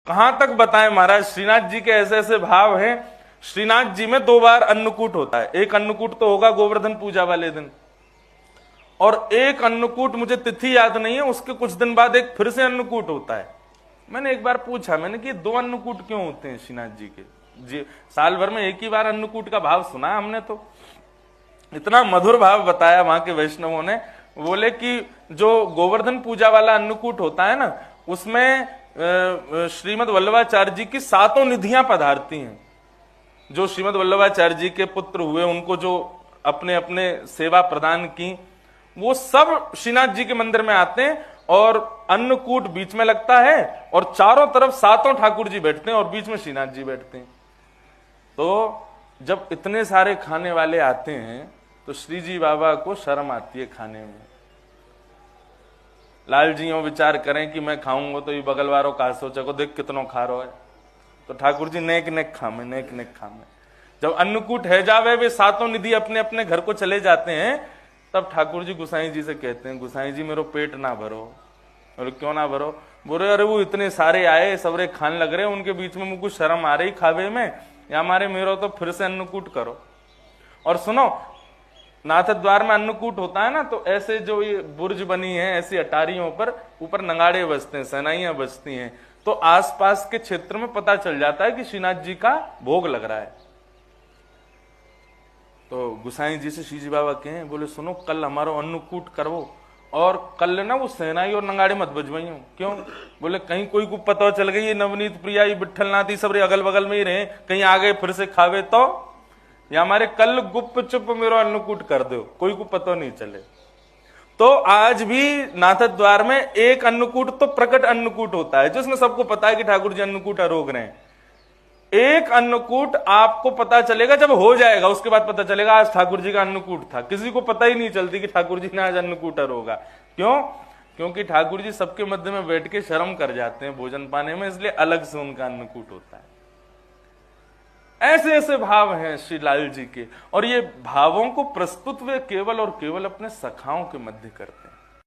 कहां तक बताएं महाराज, श्रीनाथ जी के ऐसे ऐसे भाव हैं। श्रीनाथ जी में 2 बार अन्नकूट होता है। एक अन्नकूट तो होगा गोवर्धन पूजा वाले दिन, और एक अन्नकूट मुझे तिथि याद नहीं है, उसके कुछ दिन बाद एक फिर से अन्नकूट होता है। मैंने एक बार पूछा, मैंने कि 2 अन्नकूट क्यों होते हैं श्रीनाथ जी के? जी, साल भर में एक ही बार अन्नकूट का भाव सुना हमने। तो इतना मधुर भाव बताया वहां के वैष्णवों ने। बोले कि जो गोवर्धन पूजा वाला अन्नकूट होता है ना, उसमें श्रीमद वल्लभाचार्य जी की 7 निधियां पधारती हैं। जो श्रीमद वल्लभाचार्य जी के पुत्र हुए, उनको जो अपने अपने सेवा प्रदान की, वो सब श्रीनाथ जी के मंदिर में आते हैं, और अन्नकूट बीच में लगता है, और चारों तरफ 7 ठाकुर जी बैठते हैं, और बीच में श्रीनाथ जी बैठते हैं। तो जब इतने सारे खाने वाले आते हैं तो श्री जी बाबा को शर्म आती है खाने में। लाल जी वो विचार करें कि मैं खाऊंगा तो ये बगल वालों का सोचे को देख कितनों खा रहा है, तो ठाकुर जी नेक नेक खामे, नेक नेक खामे। जब अन्नकूट है जावे, वे 7 निधि अपने अपने घर को चले जाते हैं, तब ठाकुर जी गुसाई जी से कहते हैं, गुसाई जी मेरो पेट ना भरो। बोले क्यों ना भरो? बोले अरे वो इतने सारे आए, सबरे खाने लग रहे, उनके बीच में मुझको शर्म आ रही खावे में, या हमारे मेरो तो फिर से अन्नकूट करो। और सुनो, नाथ द्वार में अन्नकूट होता है ना, तो ऐसे जो ये बुर्ज बनी है, ऐसी अटारियों पर ऊपर नगाड़े बजते हैं, सनाइयां बजती हैं, तो आसपास के क्षेत्र में पता चल जाता है कि श्रीनाथ जी का भोग लग रहा है। तो गुसाई जी से श्री जी बाबा कहें, बोले सुनो कल हमारा अन्नकूट करो, और कल ना वो सहनाई और नगाड़े मत बजवाइयो। क्यों? बोले कहीं कोई को पता चल गई ये नवनीत प्रिया, ये विठल नाथी सब अगल बगल में ही रहे, कहीं आगे फिर से खावे तो, या हमारे कल गुप चुप मेरा अन्नकूट कर दो, कोई को पता नहीं चले। तो आज भी नाथ द्वार में एक अन्नकूट तो प्रकट अन्नकूट होता है, जिसमें सबको पता है कि ठाकुर जी अन्नकूट आरोग रहे हैं। एक अन्नकूट आपको पता चलेगा जब हो जाएगा, उसके बाद पता चलेगा आज ठाकुर जी का अन्नकूट था। किसी को पता ही नहीं चलती कि ठाकुर जी ने आज अन्नकूट होगा। क्यों? क्योंकि ठाकुर जी सबके मध्य में बैठ के शर्म कर जाते हैं भोजन पाने में, इसलिए अलग से उनका अन्नकूट होता है। ऐसे ऐसे भाव हैं श्री लाल जी के, और ये भावों को प्रस्तुत वे केवल और केवल अपने सखाओं के मध्य करते हैं।